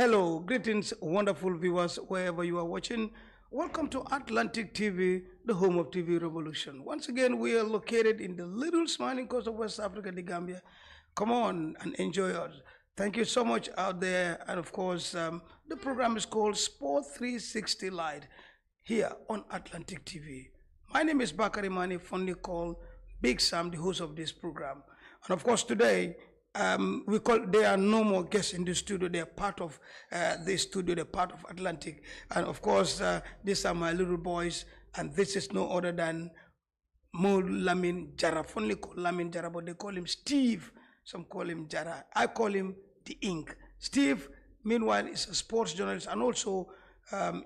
Hello, greetings, wonderful viewers, wherever you are watching. Welcome to Atlantic TV, the home of TV revolution. Once again, we are located in the little smiling coast of West Africa, the Gambia. Come on and enjoy us. Thank you so much out there. And of course, the program is called Sport 360 Light here on Atlantic TV. My name is Bakary Manneh, fondly called Big Sam, the host of this program. And of course, today, there are no more guests in the studio. They are part of the studio. They're part of Atlantic. And of course, these are my little boys. And this is no other than Lamin, Jarra. Fondly called Lamin, Jarra, but they call him Steve. Some call him Jarra. I call him the Ink. Steve, meanwhile, is a sports journalist and also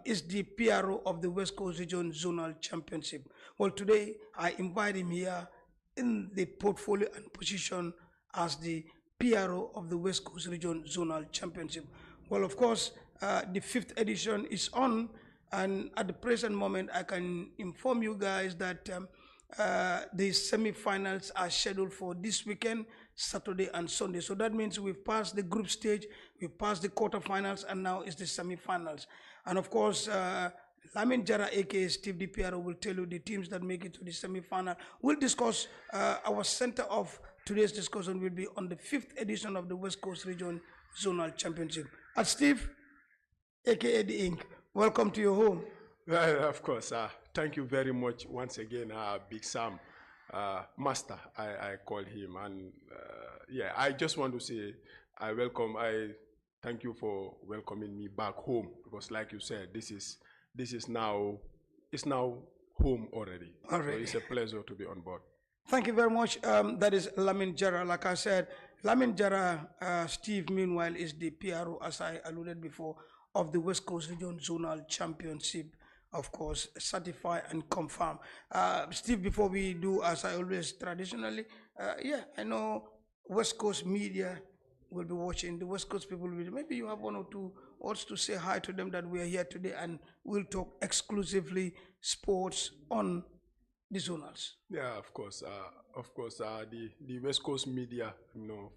is the PRO of the West Coast Region Zonal Championship. Well, today I invite him here in the portfolio and position as the PRO of the West Coast Region Zonal Championship. Well, of course, the 5th edition is on, and at the present moment, I can inform you guys that the semi-finals are scheduled for this weekend, Saturday and Sunday. So that means we've passed the group stage, we've passed the quarterfinals, and now it's the semi-finals. And of course, Lamin Jarra, aka Steve the PRO, will tell you the teams that make it to the semi-final. We'll discuss our center of today's discussion will be on the 5th edition of the West Coast Region Zonal Championship. And Steve, aka the Ink, welcome to your home. Well, of course. Thank you very much once again, Big Sam, Master, I call him. And yeah, I just want to say I thank you for welcoming me back home, because like you said, this is now home already. So it's a pleasure to be on board. Thank you very much. That is Lamin Jarra. Like I said, Lamin Jarra, Steve, meanwhile, is the PRO, as I alluded before, of the West Coast Region Zonal Championship, of course, certify and confirm. Steve, before we do, as I always traditionally, yeah, I know West Coast media will be watching. The West Coast people will be, maybe you have one or two words to say hi to them that we are here today, and we'll talk exclusively sports on the Zonals. Yeah, of course. The West Coast media,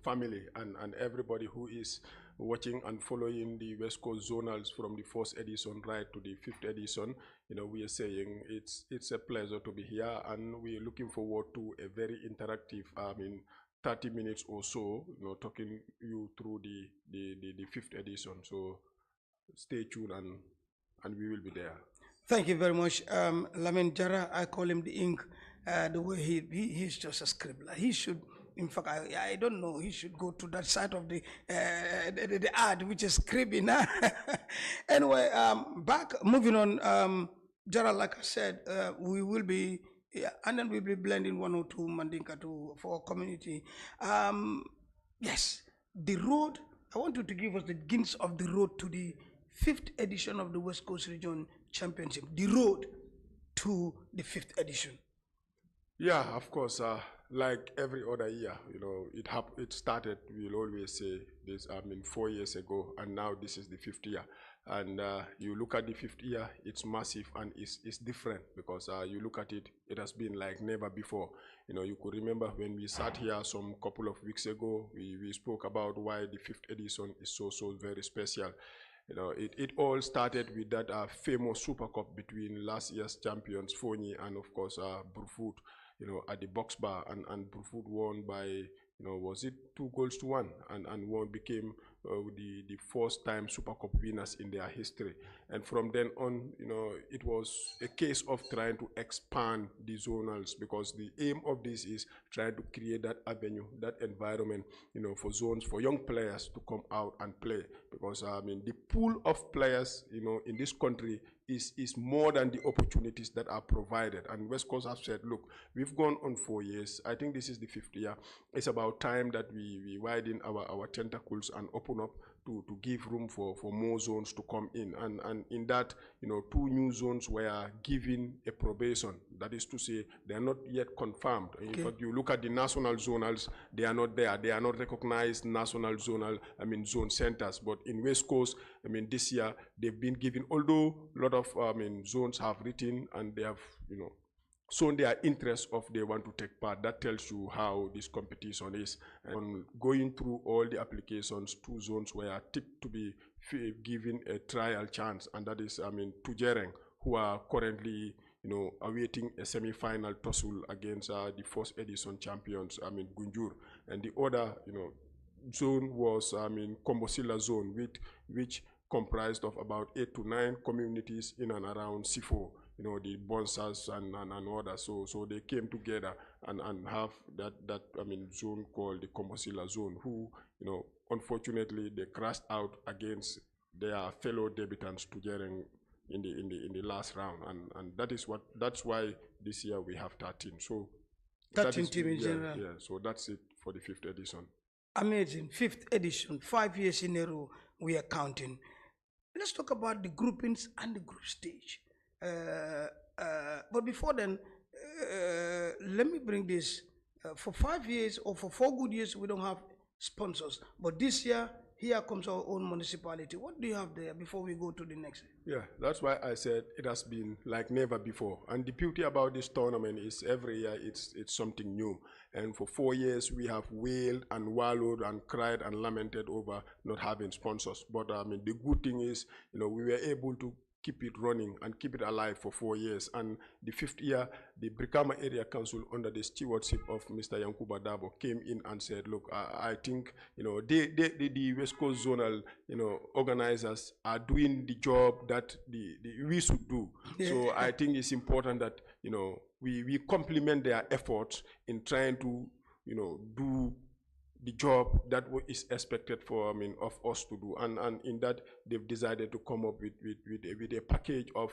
family and everybody who is watching and following the West Coast Zonals from the 1st edition right to the 5th edition, we are saying it's a pleasure to be here, and we're looking forward to a very interactive, 30 minutes or so, talking you through the 5th edition. So stay tuned and we will be there. Thank you very much, Lamin Jarra. I call him the Ink. The way he's just a scribbler. He should, in fact, I don't know. He should go to that side of the art, which is scribbling. Anyway, moving on. Jarra, like I said, we will be, and then we'll be blending one or two Mandinka for our community. Yes, the road. I want you to give us the glimpse of the road to the 5th edition of the West Coast Region Championship, the road to the 5th edition. Yeah, of course. Like every other year, it started, we'll always say this, 4 years ago, and now this is the 5th year. And you look at the 5th year, it's massive and it's different, because you look at it, it has been like never before. You could remember when we sat here some couple of weeks ago, we spoke about why the 5th edition is so very special. It all started with that famous Super Cup between last year's champions, Fonyi, and of course, Brufut, at the box bar, and Brufut won by, was it 2-1, and one became the first time Super Cup winners in their history. And from then on, it was a case of trying to expand the zonals, because the aim of this is trying to create that avenue, that environment, for zones, for young players to come out and play. Because the pool of players, in this country is more than the opportunities that are provided. And West Coast have said, look, we've gone on 4 years. I think this is the 5th year. It's about time that we widen our tentacles and open up to give room for more zones to come in. And in that, 2 new zones were given a probation. That is to say, they are not yet confirmed. Okay. In fact, you look at the national zonals, they are not there. They are not recognized national zonal, zone centers. But in West Coast, this year, they've been given, although a lot of, zones have written and they have, shown their interest of they want to take part. That tells you how this competition is. And going through all the applications, 2 zones were ticked to be given a trial chance, and that is, Tujereng, who are currently, awaiting a semi-final tussle against the first edition champions, Gunjur, and the other, zone was, Kombosila zone, which comprised of about 8 to 9 communities in and around Sifo, the Bonsas and others. So they came together and have that zone called the Kombosila zone, who, unfortunately they crashed out against their fellow debutants Tujereng in the last round, and that's why this year we have 13. So 13 teams in general. Yeah, so that's it for the 5th edition. Amazing. 5th edition, 5 years in a row we are counting. Let's talk about the groupings and the group stage. But before then, let me bring this. For 5 years or for 4 good years, we don't have sponsors. But this year, here comes our own municipality. What do you have there before we go to the next? Yeah, that's why I said it has been like never before. And the beauty about this tournament is every year it's something new. And for 4 years, we have wailed and wallowed and cried and lamented over not having sponsors. But the good thing is, we were able to keep it running and keep it alive for 4 years. And the 5th year, the Brikama Area Council, under the stewardship of Mr. Yankuba Dabo, came in and said, look, I think, the West Coast Zonal, organizers are doing the job that we should do. So I think it's important that, we complement their efforts in trying to, do the job that is expected for of us to do, and in that they've decided to come up with a package of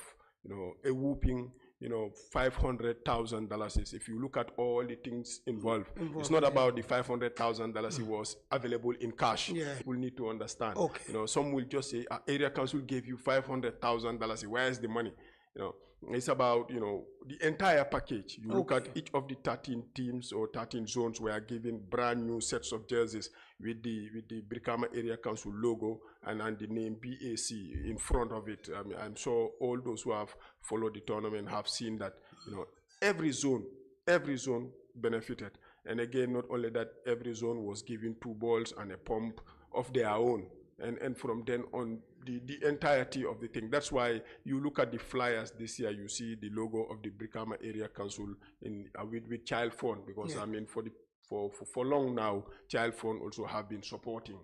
a whooping $500,000. If you look at all the things involved, it's not about the $500,000 it was available in cash. People need to understand. Some will just say area council gave you $500,000. Where is the money? It's about the entire package. You look at each of the 13 teams or 13 zones were given brand new sets of jerseys with the Brikama Area Council logo and the name BAC in front of it. I'm sure all those who have followed the tournament have seen that every zone benefited. And again, not only that, every zone was given 2 balls and a pump of their own. And from then on, the entirety of the thing. That's why you look at the flyers this year, you see the logo of the Brikama Area Council in with Child Fund, because for long now, Child Fund also have been supporting.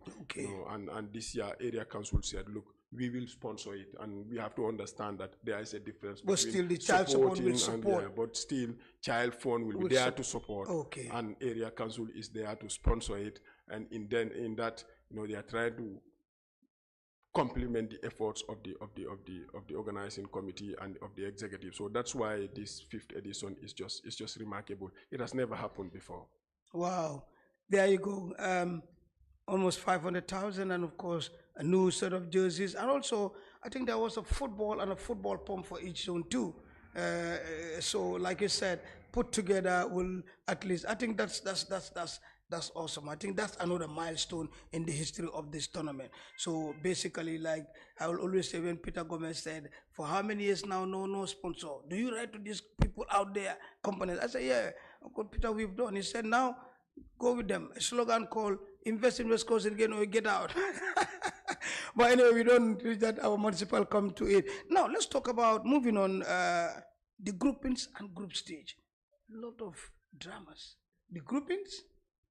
And this year, Area Council said, look, we will sponsor it, and we have to understand that there is a difference. But still, the Child Support will support. But still, Child Fund will be there to support, and Area Council is there to sponsor it. And in that, they are trying to complement the efforts of the organizing committee and of the executive. So that's why this 5th edition is just remarkable. It has never happened before. Wow, there you go. Almost 500,000, and of course a new set of jerseys, and also I think there was a football and a football pump for each zone too. So like you said, put together will at least, I think that's awesome. I think that's another milestone in the history of this tournament. So basically, like I will always say, when Peter Gomez said, for how many years now, no sponsor? Do you write to these people out there, companies? I said, yeah, Uncle Peter, we've done. He said, now go with them. A slogan called, invest in West Coast again or get out. But anyway, we don't do that. Our municipal come to it. Now, let's talk about, moving on, the groupings and group stage. A lot of dramas. The groupings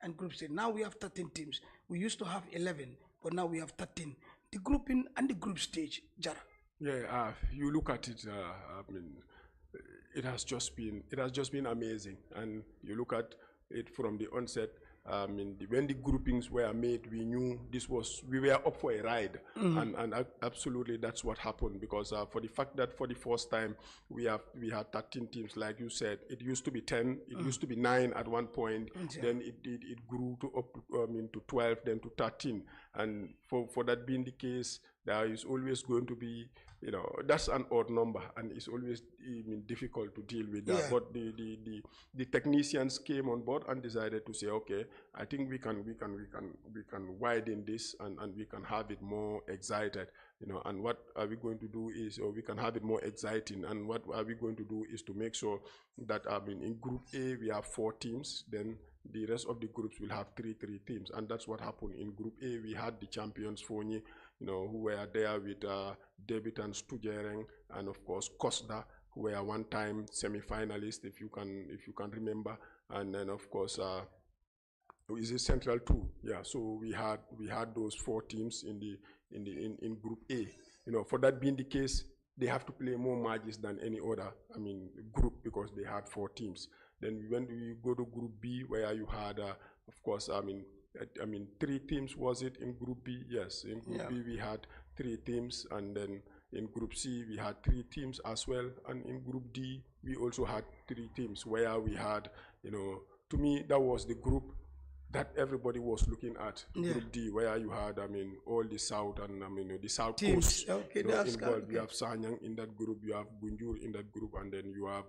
and group stage. Now we have 13 teams. We used to have 11, but now we have 13. The grouping and the group stage, Jarra. Yeah, you look at it. It has just been amazing, and you look at it from the onset. When the groupings were made, we knew we were up for a ride, and absolutely that's what happened, because for the fact that for the first time we had 13 teams, like you said, it used to be 10, it used to be 9 at one point, then it grew to up to 12, then to 13, and for that being the case, There is always going to be, that's an odd number, and it's always difficult to deal with that. Yeah. But the technicians came on board and decided to say, okay, I think we can widen this, and we can have it more excited, and what are we going to do is, or we can have it more exciting, and what are we going to do is to make sure that in Group A we have 4 teams, then the rest of the groups will have three teams, and that's what happened. In Group A we had the champions Fonyi, who were there with debutants Tujereng and of course Costa, who were one-time semi-finalists, if you can remember, and then of course is it Central too? Yeah. So we had those 4 teams in Group A. For that being the case, they have to play more matches than any other group, because they had 4 teams. Then when we go to Group B, where you had of course 3 teams, was it in Group B? Yes, in Group B we had 3 teams, and then in Group C we had 3 teams as well, and in Group D we also had 3 teams, where we had, to me that was the group that everybody was looking at. Group D, where you had all the south and the south teams. coast That's involved. okay. You have Sanyang in that group, you have Gunjur in that group, and then you have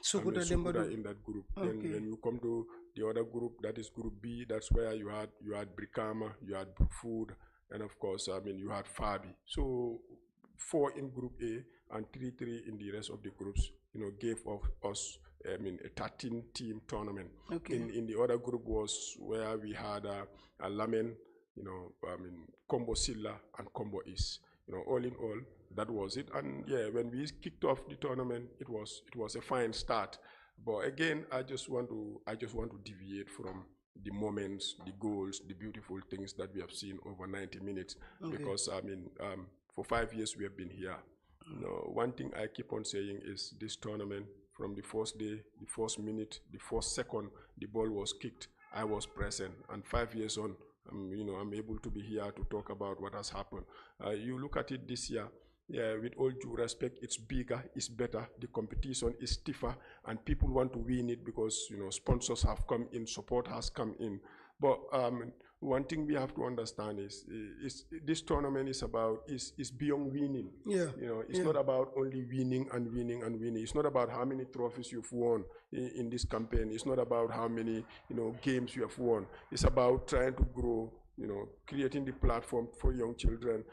Sukuta in that group. Okay. Then when you come to the other group, that is Group B, that's where you had Brikama, you had Food, and of course you had Fabi. So 4 in Group A and 3 in the rest of the groups, gave us a 13-team tournament. Okay. In the other group was where we had a Lamin, Combo Silla and Combo East. All in all, that was it. And yeah, when we kicked off the tournament, it was a fine start. But again, I just want to deviate from the moments, the goals, the beautiful things that we have seen over 90 minutes. Okay. Because for 5 years we have been here. One thing I keep on saying is this tournament, from the first day, the first minute, the first second the ball was kicked, I was present. And 5 years on, I'm able to be here to talk about what has happened. You look at it this year, yeah, with all due respect, it's bigger, it's better, the competition is stiffer, and people want to win it because sponsors have come in, support has come in. But one thing we have to understand is this tournament is beyond winning. Yeah. It's not about only winning and winning and winning. It's not about how many trophies you've won in this campaign. It's not about how many games you have won. It's about trying to grow, creating the platform for young children,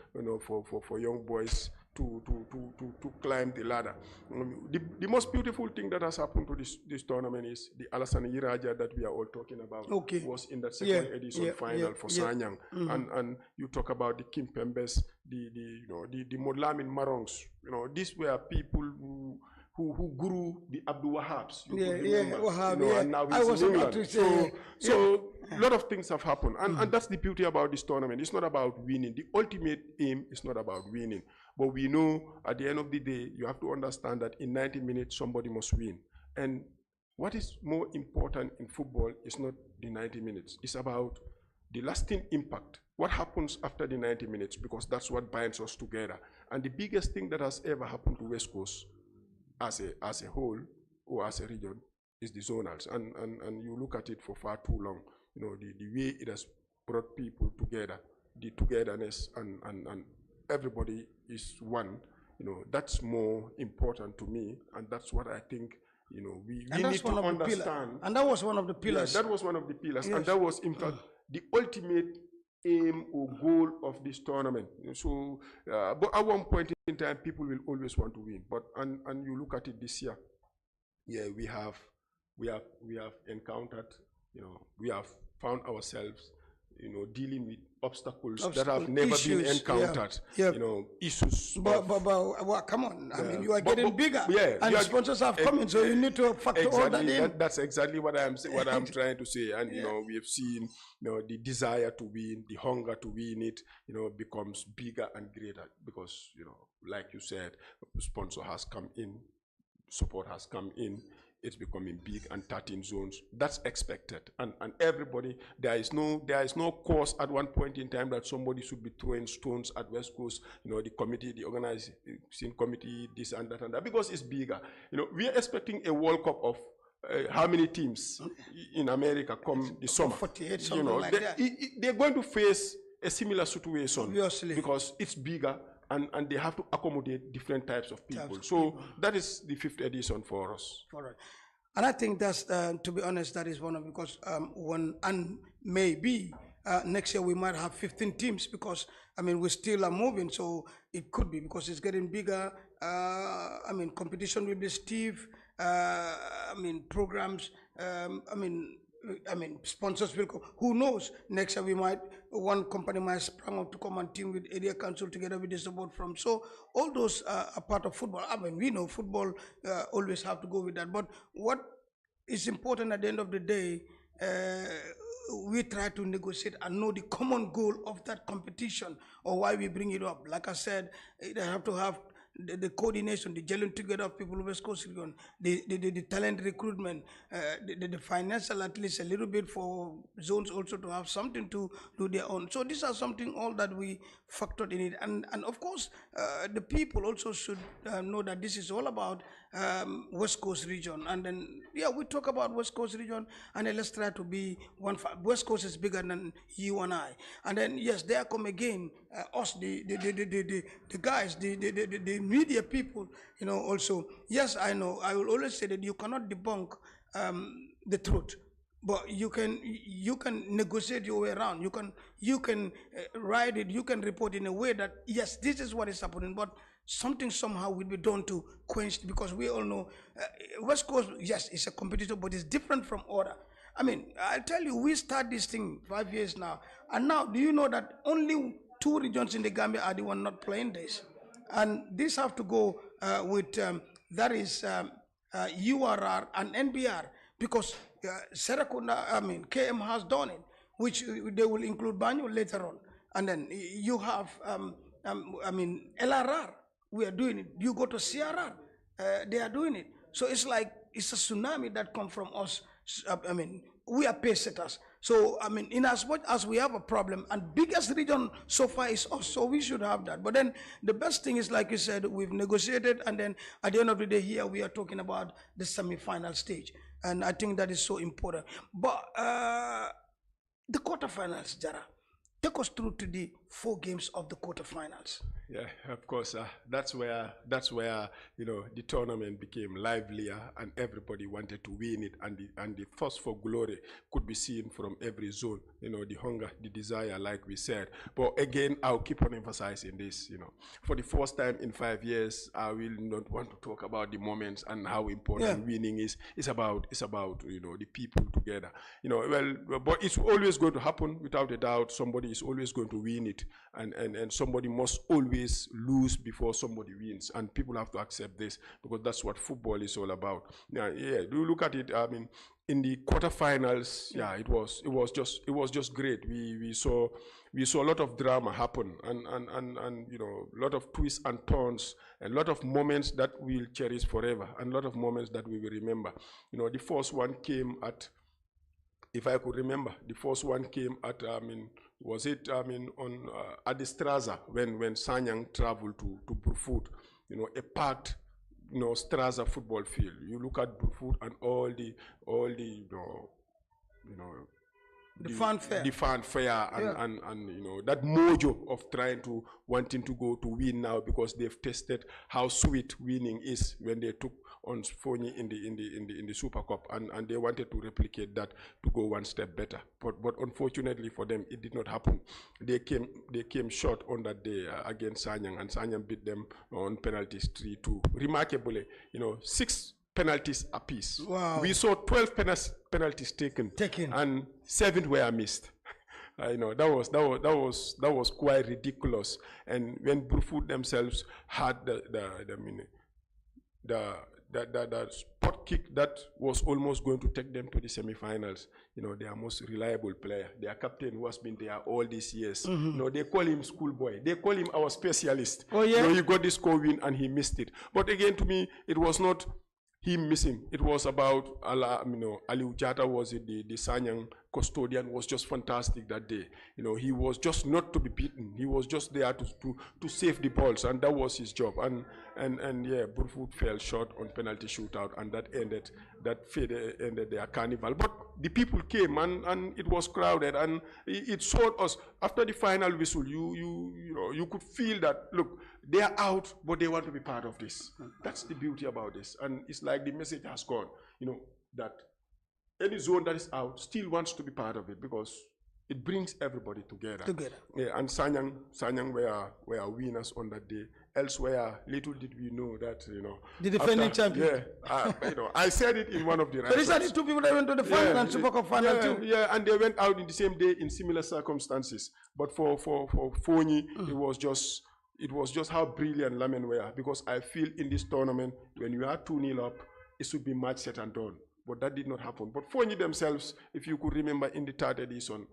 for young boys to climb the ladder. The most beautiful thing that has happened to this tournament is the Alassane Iraja that we are all talking about. Okay. Was in that second edition final for Sanyang. And you talk about the Kim Pembes, the Lamin Marongs. These were people who grew the Abdul Wahabs. Wahab, and now he's in England. So a lot of things have happened. And that's the beauty about this tournament. It's not about winning. The ultimate aim is not about winning. But we know at the end of the day, you have to understand that in 90 minutes, somebody must win. And what is more important in football is not the 90 minutes. It's about the lasting impact. What happens after the 90 minutes? Because that's what binds us together. And the biggest thing that has ever happened to West Coast as a whole or as a region is the zonals. And you look at it for far too long. The way it has brought people together, the togetherness, and everybody is one. That's more important to me, and that's what I think we need to understand. And that was one of the pillars. Yeah, that was one of the pillars, yes. And that was in fact the ultimate aim or goal of this tournament. So, but at one point in time, people will always want to win. But and you look at it this year, yeah, we have encountered, we have found ourselves, dealing with obstacles that have never been encountered. Issues. But come on, I mean, you are getting bigger, and sponsors have come in, so you need to factor all that in. That's exactly what I'm trying to say. And we have seen, the desire to win, the hunger to win it, becomes bigger and greater because, like you said, sponsor has come in, support has come in. It's becoming big, and 13 zones. That's expected, and everybody. There is no cause at one point in time that somebody should be throwing stones at West Coast. The committee, the organizing committee, this and that and that, because it's bigger. We are expecting a World Cup of how many teams in America come this summer? 48, something like that. They're going to face a similar situation. Obviously. Because it's bigger and they have to accommodate different types of people. So that is the 5th edition for us. All right. And I think that's, to be honest, that is one of, because and maybe next year we might have 15 teams, because I mean we still are moving, so it could be, because it's getting bigger. I mean competition will be stiff. I mean programs. I mean sponsors will come. Who knows? Next year one company might sprang up to come and team with area council together with the support from. So all those are part of football. I mean we know football always have to go with that. But what is important at the end of the day, we try to negotiate and know the common goal of that competition, or why we bring it up. Like I said, they have to have the coordination, the gelling together of people of West Coast region, the talent recruitment, the financial, at least a little bit for zones also to have something to do their own. So these are something all that we factored in it. And of course, the people also should know that this is all about West Coast region. And then, yeah, we talk about West Coast region, and then let's try to be one. West Coast is bigger than you and I. And then, yes, there come again, us, the guys, the media people, you know, also. Yes, I know, I will always say that you cannot debunk the truth, but you can negotiate your way around. You can write it, you can report in a way that, yes, this is what is happening, but something somehow will be done to quench it, because we all know West Coast, yes, it's a competitor, but it's different from other. I mean, I'll tell you, we start this thing 5 years now, and now, do you know that only 2 regions in the Gambia are the one not playing this? And this have to go with, that is URR and NBR, because Serakunda, I mean, KM has done it, which they will include Banyu later on. And then you have, I mean, LRR, we are doing it. You go to CRR, they are doing it. So it's like, it's a tsunami that comes from us. I mean, we are pace setters. So, I mean, in as much as we have a problem, and biggest region so far is us, so we should have that. But then the best thing is, like you said, we've negotiated, and then at the end of the day here, we are talking about the semi-final stage. And I think that is so important. But the quarterfinals, Jarra, take us through to the 4 games of the quarterfinals. Yeah, of course. That's where you know, the tournament became livelier, and everybody wanted to win it, and the thirst for glory could be seen from every zone. You know, the hunger, the desire, like we said. But again, I'll keep on emphasizing this. You know, for the first time in 5 years, I will not want to talk about the moments and how important winning is. It's about you know, the people together. You know, well, but it's always going to happen without a doubt. Somebody is always going to win it, and somebody must always lose before somebody wins, and people have to accept this, because that's what football is all about. Yeah, do you look at it? I mean, in the quarterfinals, yeah, it was just great. We saw a lot of drama happen, and you know, a lot of twists and turns, and a lot of moments that we'll cherish forever, and a lot of moments that we will remember. You know, the first one came at, if I could remember, the first one came at, I mean, was it, I mean, on at the Straza, when Sanyang traveled to Brufut, you know, a packed, you know, Straza football field. You look at Brufut and all the the fanfare, and you know, that mojo of wanting to go to win now, because they've tested how sweet winning is when they took on Sfonyi in the Super Cup, and they wanted to replicate that to go one step better. But unfortunately for them, it did not happen. They came short on that day against Sanyang, and Sanyang beat them on penalties 3-2. Remarkably, you know, 6 penalties apiece. Wow. We saw 12 penalties taken, and 7 were missed. You know, that was quite ridiculous. And when Brufut themselves had the spot kick that was almost going to take them to the semi-finals, you know, their most reliable player, their captain, who has been there all these years. You know, they call him schoolboy. They call him our specialist. Oh yeah. You know, he got this score win and he missed it. But again, to me, it was not him missing. It was about, you know, Aliou Jatta was it, the Sanyang custodian was just fantastic that day. You know, he was just not to be beaten. He was just there to save the balls, and that was his job. And yeah, Brufut fell short on penalty shootout, and that ended their carnival. But the people came and it was crowded, and it showed us after the final whistle, you could feel that, look, they are out, but they want to be part of this. That's the beauty about this. And it's like the message has gone, that any zone that is out still wants to be part of it, because it brings everybody together. Yeah, and Sanyang were winners on that day. Elsewhere, little did we know that, the defending champion. Yeah, I said it in one of the So these are the two people that went to the final and Super Cup final too. Yeah, and they went out in the same day in similar circumstances. But for Fonyi, it was just how brilliant Lamin were, because I feel in this tournament, when you are 2-0 up, it should be match set and done. But that did not happen. But Fonyi themselves, if you could remember in the third edition,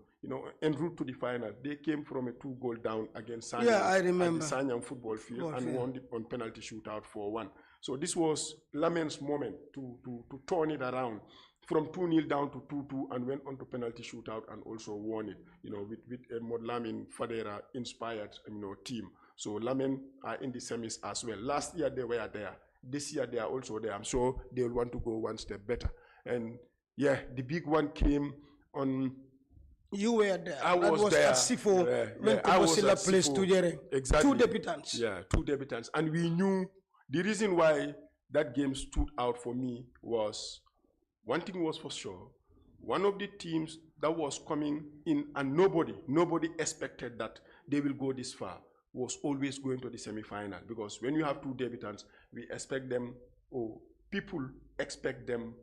en route to the final, they came from a 2-goal down against Sanyang. Yeah, I remember. At the Sanyang football field and won on penalty shootout 4-1. So this was Lamin's moment to turn it around from 2-0 down to 2-2 and went on to penalty shootout and also won it, with a more Lamin Fadera inspired, team. So Lamin are in the semis as well. Last year they were there. This year they are also there. I'm sure they'll want to go one step better. And yeah, the big one came on. You were there. I was there. At Sifo when Kobosila plays Tujere. Exactly. 2 debutants. Yeah, 2 debutants. And we knew the reason why that game stood out for me was, one thing was for sure, one of the teams that was coming in and nobody expected that they will go this far, was always going to the semi-final. Because when you have 2 debutants, we expect them, or people expect them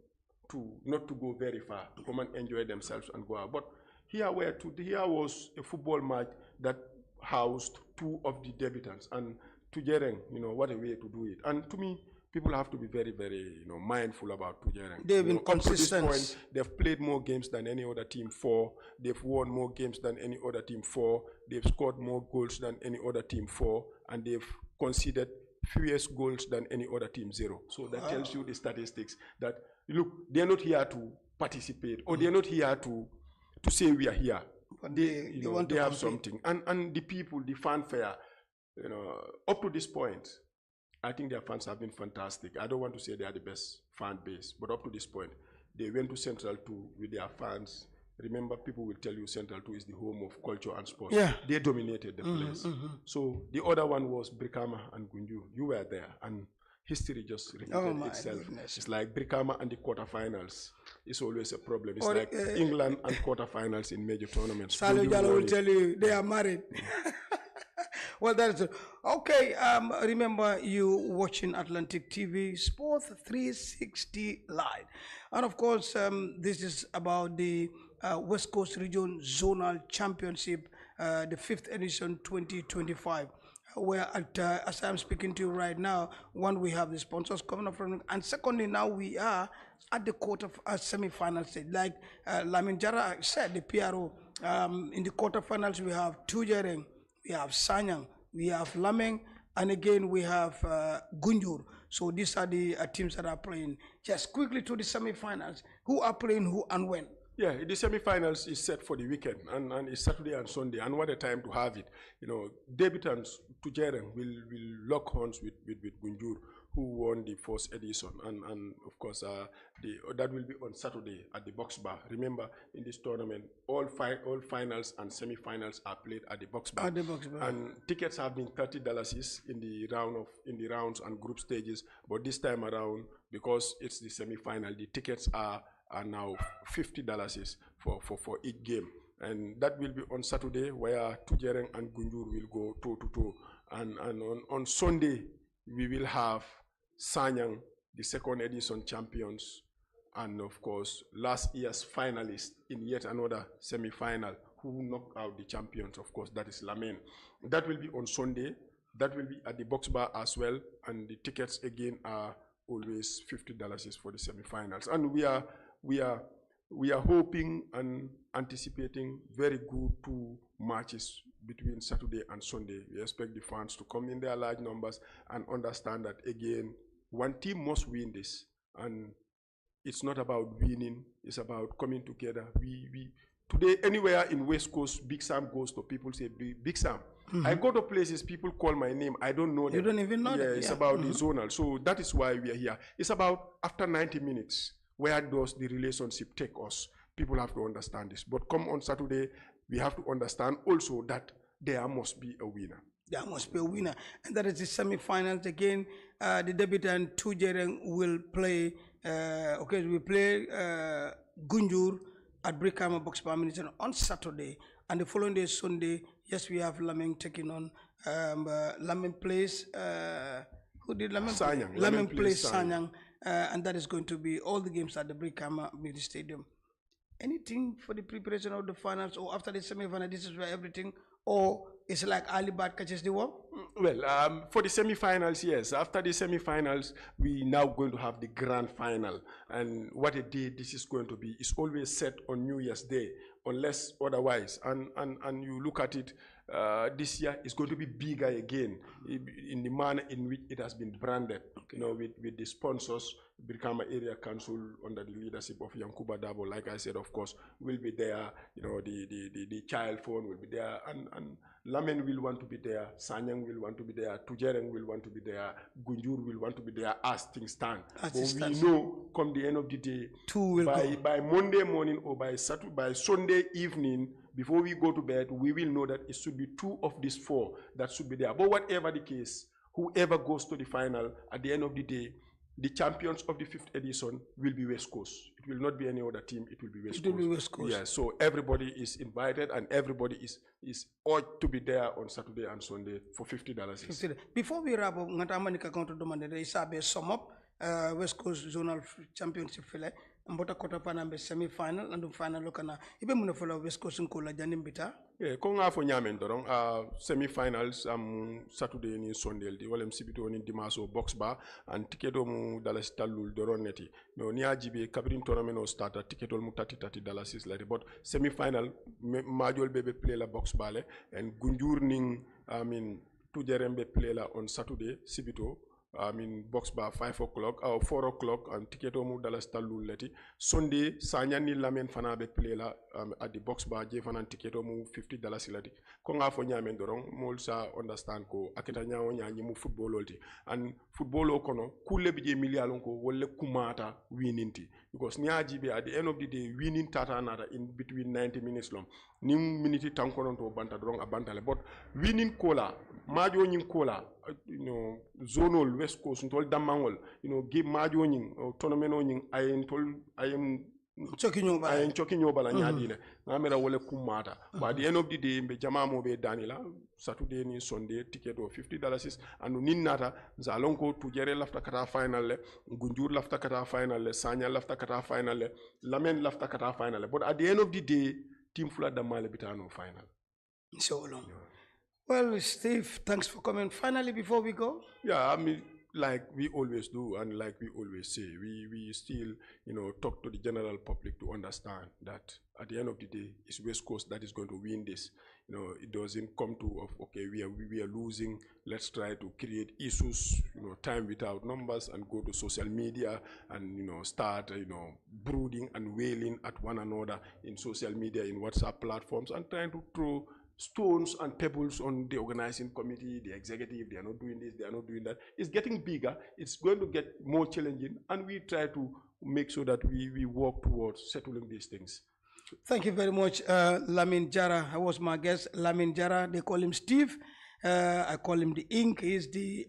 to not to go very far, to come and enjoy themselves and go out. But here was a football match that housed 2 of the debutants, and Tujereng, what a way to do it. And to me, people have to be very, very, mindful about Tujereng. They've been consistent. Up to this point, they've played more games than any other team 4. They've won more games than any other team 4. They've scored more goals than any other team 4, and they've conceded fewest goals than any other team 0. So that tells you the statistics that, look, they're not here to participate, or they're not here to say we are here. But they have something. And the people, the fanfare, up to this point, I think their fans have been fantastic. I don't want to say they are the best fan base, but up to this point, they went to Central 2 with their fans. Remember, people will tell you Central 2 is the home of culture and sports. Yeah. They dominated the place. So the other one was Brikama and Gunju. You were there, and history just repeated itself. Goodness. It's like Brikama and the quarterfinals. It's always a problem. It's like England and quarterfinals in major tournaments. Salu Jallo will tell you they are married. Well, that's it. Okay. Remember, you watching Atlantic TV Sport 360 Live, and of course, this is about the West Coast Region Zonal Championship, the 5th edition 2025. Where as I'm speaking to you right now, one, we have the sponsors coming up from, and secondly, now we are at the semi-final stage. Like Lamin Jarra said, the PRO, in the quarterfinals we have Tujereng, we have Sanyang, we have Lamin, and again we have Gunjur. So these are the teams that are playing. Just quickly to the semi-finals, who are playing who and when? Yeah, the semi-finals is set for the weekend, and it's Saturday and Sunday, and what a time to have it. Debutants Tujereng will lock horns with Gunjur, who won the 1st edition, and of course that will be on Saturday at the Box Bar. Remember, in this tournament, all finals and semi-finals are played at the Box Bar. And tickets have been $30 in the rounds and group stages, but this time around, because it's the semi-final, the tickets are now $50 for each game. And that will be on Saturday, where Tujereng and Gunjur will go toe-to-toe. And on Sunday, we will have Sanyang, the 2nd edition champions, and of course, last year's finalists in yet another semi-final, who knocked out the champions, of course, that is Lamin. That will be on Sunday. That will be at the Box Bar as well, and the tickets again are always $50 for the semi-finals. And we are hoping and anticipating very good 2 matches between Saturday and Sunday. We expect the fans to come in their large numbers and understand that, again, one team must win this. And it's not about winning, it's about coming together. Today, anywhere in West Coast, Big Sam goes to, people say, Big Sam. I go to places, people call my name, I don't know them. You don't even know them. It's about the zonal. So that is why we are here. It's about, after 90 minutes, where does the relationship take us People have to understand this. But come on Saturday, we have to understand also that there must be a winner. There must be a winner, and that is the semi-finals again. The debutant Tujereng will play. We play Gunjur at Brikama Box Bar Minister on Saturday, and the following day Sunday. Yes, we have Lamin taking on Lamin plays. Who did Lamin? Sanyang. Lamin plays Sanyang, and that is going to be all the games at the Brikama Mini Stadium. Anything for the preparation of the finals or after the semi-final? This is where everything, or it's like Ali Bad catches the worm? Well, for the semi-finals, yes. After the semi-finals, we now going to have the grand final. And what a day this is going to be. It's always set on New Year's Day, unless otherwise. And you look at it, this year it's going to be bigger again in the manner in which it has been branded. You know, with the sponsors. Become an area council under the leadership of Yankuba Dabo, like I said, of course, will be there. You know, the child phone will be there, and Lamin will want to be there, Sanyang will want to be there, Tujereng will want to be there, Gunjur will want to be there as things stand. But we know, come the end of the day, by Monday morning or by Sunday evening, before we go to bed, we will know that it should be 2 of these 4 that should be there. But whatever the case, whoever goes to the final, at the end of the day, the champions of the 5th edition will be West Coast. It will not be any other team. It will be West Coast. It will be West Coast. Yeah, so everybody is invited and everybody is ought to be there on Saturday and Sunday for $50. Before we wrap up, ngata counter demande isabe sum up West Coast Zonal Championship file mbota quarter final semi-final and final lokana ibe muna follow West Coast nkola janim bita. Yeah, ko nga fo nyamen dorong semi-finals Saturday ni Sunday di walem sibito ni dimaso box bar and ticketo mu dollars talul doron neti no ni ajibe kabrin tournament o starter ticketo mu $30 is like but semi-final majol bebe play la box bale and Gunjur ning Tujerembe play la on Saturday sibito box bar 5 o'clock or 4 o'clock and ticket omu dollars talul leti Sunday Sanyani Lamin fana be play la at the box bar je fana ticket omu $50 leti ko nga fo nyamen dorong mol sa understand ko akita nyaawo nyaanyi mu football olti and football o kono kulle bi je million ko wolle kumata wininti because nyaaji be at the end of the day winning tata nata in between 90 minutes long ni minute tankonon to banta dorong abantale but winning kola majo nyin kola zonal West Coast ntol damangol give majo nyin tournament nyin ayem choki nyoba la nyaadile ngamera wole kumata but at the end of the day be jama mo be danila Saturday ni Sunday ticket o $50 and ninnata zalonko Tujere lafta kata final le Gunjur lafta kata final le Sanya lafta kata final le Lamin lafta kata final le but at the end of the day team fula damale bitano final so long. Well, Steve, thanks for coming. Finally, before we go. Yeah, like we always do and like we always say, we still, talk to the general public to understand that at the end of the day, it's West Coast that is going to win this. It doesn't come to, okay, we are losing, let's try to create issues, time without numbers and go to social media and, start, brooding and wailing at one another in social media, in WhatsApp platforms and trying to throw stones and pebbles on the organizing committee, the executive. They are not doing this, they are not doing that. It's getting bigger, it's going to get more challenging, and we try to make sure that we work towards settling these things. Thank you very much, Lamin Jarra. I was my guest, Lamin Jarra. They call him Steve. I call him the Ink. He's the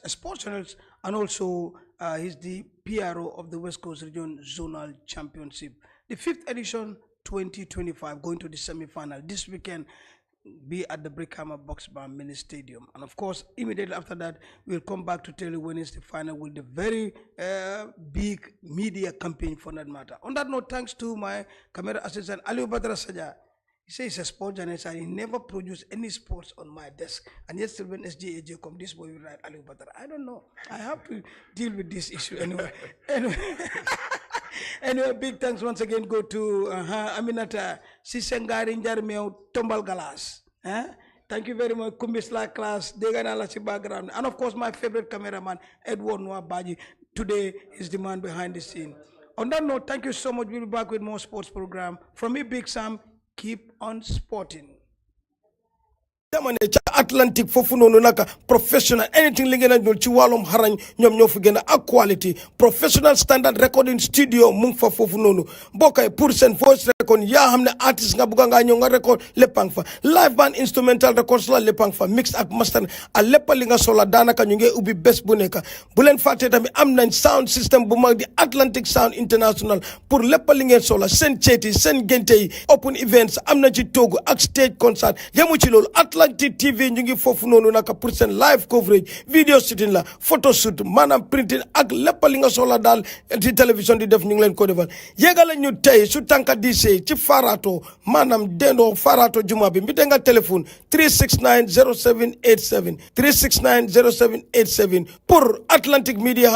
sports journalist, and also he's the PRO of the West Coast Region Zonal Championship. The 5th edition, 2025, going to the semi-final this weekend, be at the Brikama Box Bar Mini Stadium. And of course, immediately after that, we'll come back to tell you when is the final with the very big media campaign for that matter. On that note, thanks to my camera assistant, Ali Badra Saja. He says he's a sports journalist and he never produced any sports on my desk. And yet still when SJAJ come, this boy will write Ali Badra. I don't know. I have to deal with this issue anyway. Anyway, big thanks once again go to Aminata Sisengari Njarmeo Tombal Galas. Thank you very much, Kumbisla class, Deganala background, and of course my favorite cameraman, Edward Nwabaji. Today is the man behind the scene. On that note, thank you so much. We'll be back with more sports program. From me, Big Sam, keep on sporting. dama ne ca Atlantic foofu noonu naka professional anything li ngeen a ñëw ci wàllum xarañ ñoom ñoo fi gën a ak quality professional standard recording studio mu ngi fa foofu noonu bokkay pour seen voice record yaa xam ne artiste nga bugga ngaa ñëw nga record léppang fa live band instrumental records la léppang fa mix ak master a lépp li nga soxla daanaka ñu ngi ubbi bés bu nekk bu leen fàtte tamit am nañ sound system bu mag di Atlantic Sound International pour lépp li ngeen soxla seen ceeti seen gente yi open events am na ci toogu ak stage concert yemu ci loolu Atlantic TV ñu ngi foofu noonu naka pour seen live coverage video shooting la photo shoot maanaam printing ak lépp li nga soxla daal ci télévision di def ñu ngi leen ko defal yéegale ñu tey su tànka di sey ci Farato maanaam dendoo Farato juma bi mbite nga téléphone 369 0787 369 0787 pour Atlantic Media